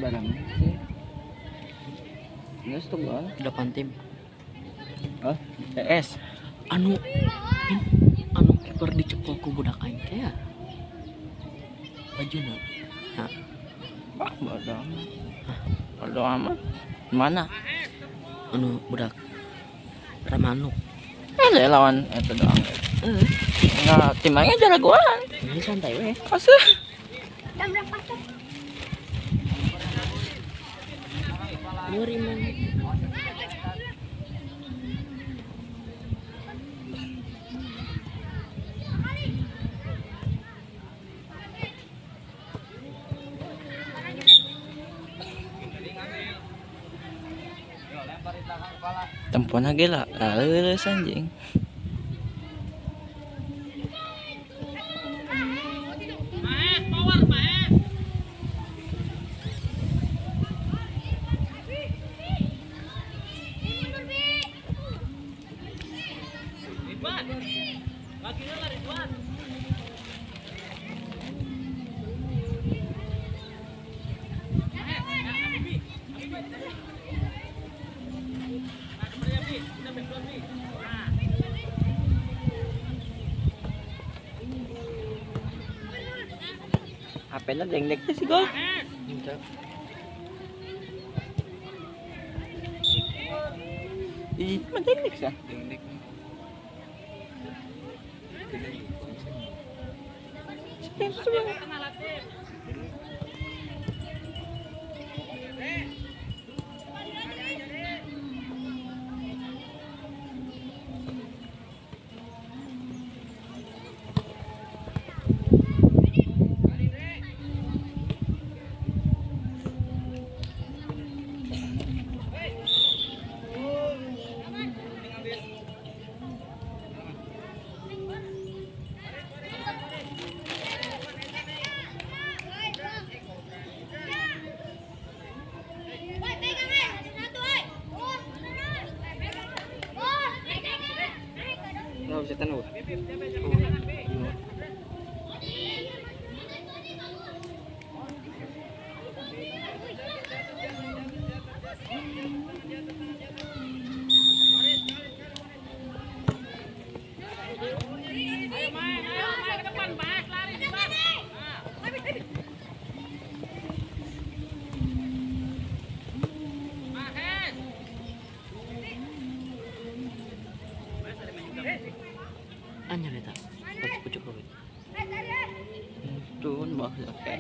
barang sih. Geus tuh gol. 8 tim. Oh, PS. Anu anu kiper dicepol ku budak aing teh ya. Bajuna. Nah, Ah, bodoh. Bodoh amat. Mana? anu budak Ramanu. Ada lawan itu doang. Enggak, timnya jagoan. Ini santai weh. Asuh. Nyuri man. Tempona ge lah, leuleus anjing. HP-na deng-deng teh si gol. Ih, mah deng-deng sah. Nggak bisa tahu. Anyar eta. Pucuk kowe. Turun bawah oke.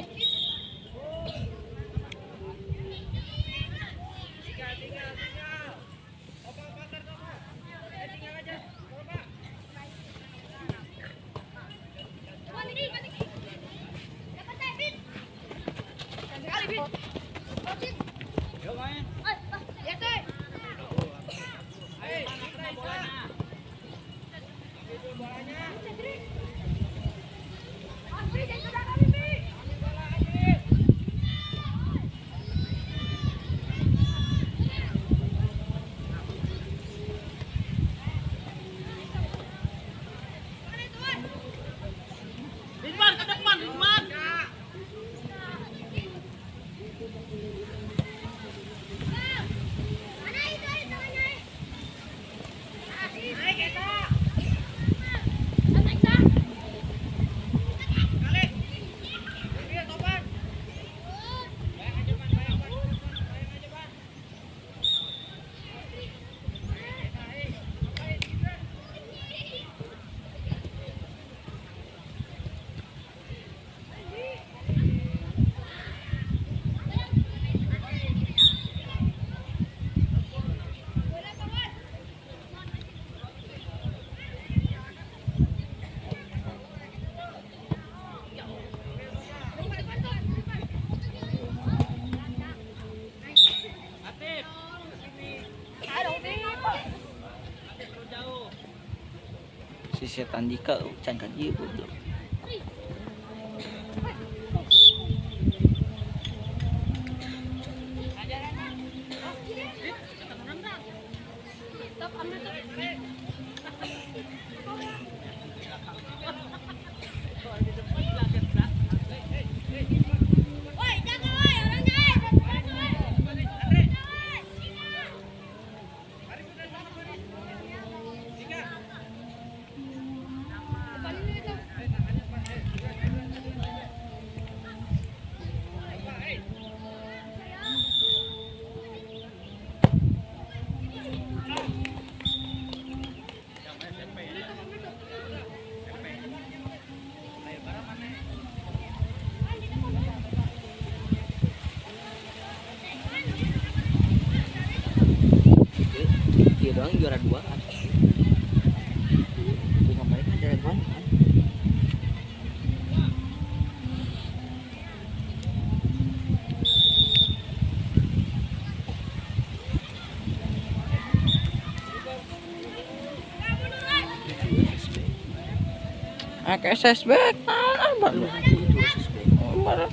Si setan Dika can ka dieu goblok. Ke SSB baru. Baru.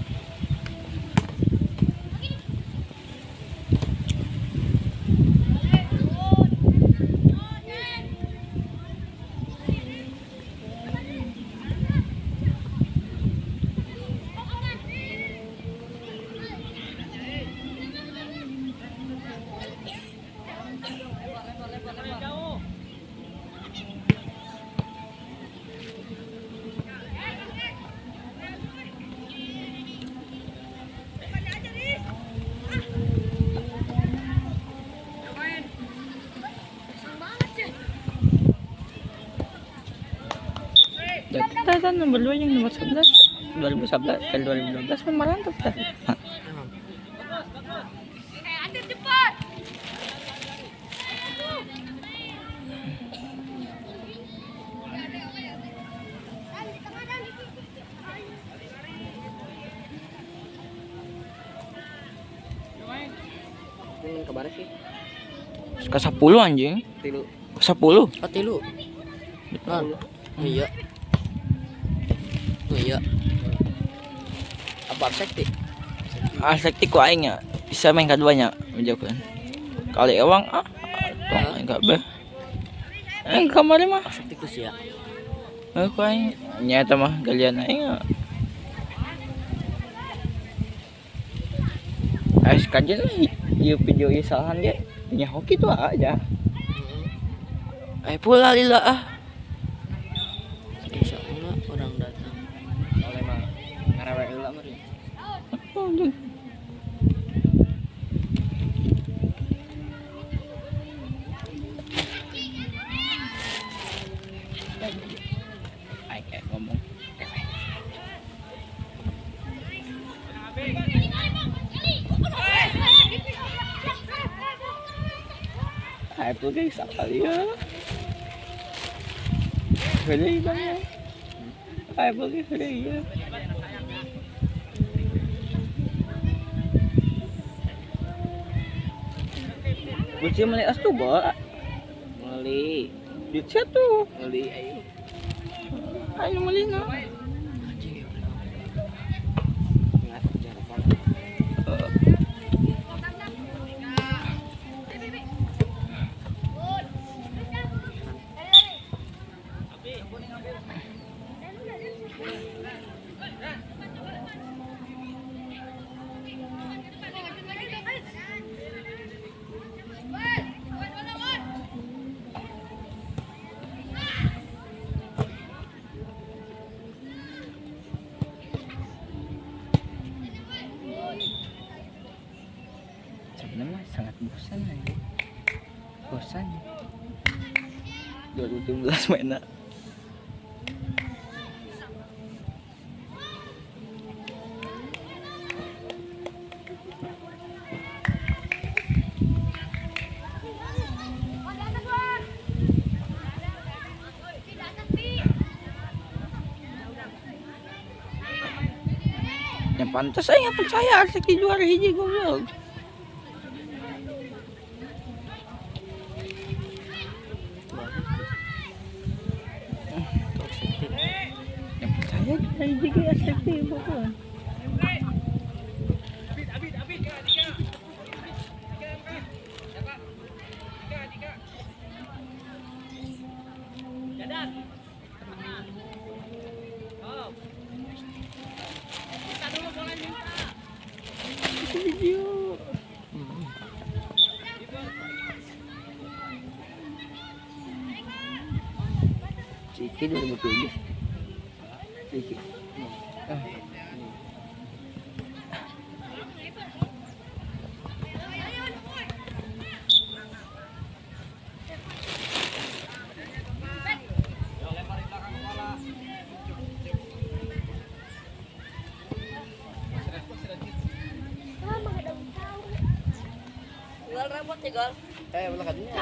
Kita kan nomor 2 yang nomor 11 2011 dan 2012 kan mantap dah. Kabar sih. Ke 10 anjing. Tilu. 10. Oh, tilu. Betul. Iya. Iya. Apa sekti? Sekti ku aing nya. Bisa main keduanya menjauhkan. Kali ewang tong enggak be. Kamari mah. Sekti ku sia. Aku aing nyata mah galian aing. Ais kajian ieu video ieu salahan ge. Nya hoki tuh aja. Pula lila Insya Allah orang datang. Oleh mah ngarewe heula meureun. Aing kayak ngomong. Itu guys, sekali ya. Beda bang ya. Itu guys, beda ya. Buci meli as tuh ba? Meli. Di chat tuh. Meli ayo. Ayo meli na. Sebenarnya sangat bosan aja. Bosan. 2017 mainnya. Yang pantas saya nggak percaya Arseki juara hiji goblok. Yang percaya juara hiji ge Arseki bukan. Video. Ciki 2007. Ciki. Tinggal rambut ya, Gal. Belakangnya.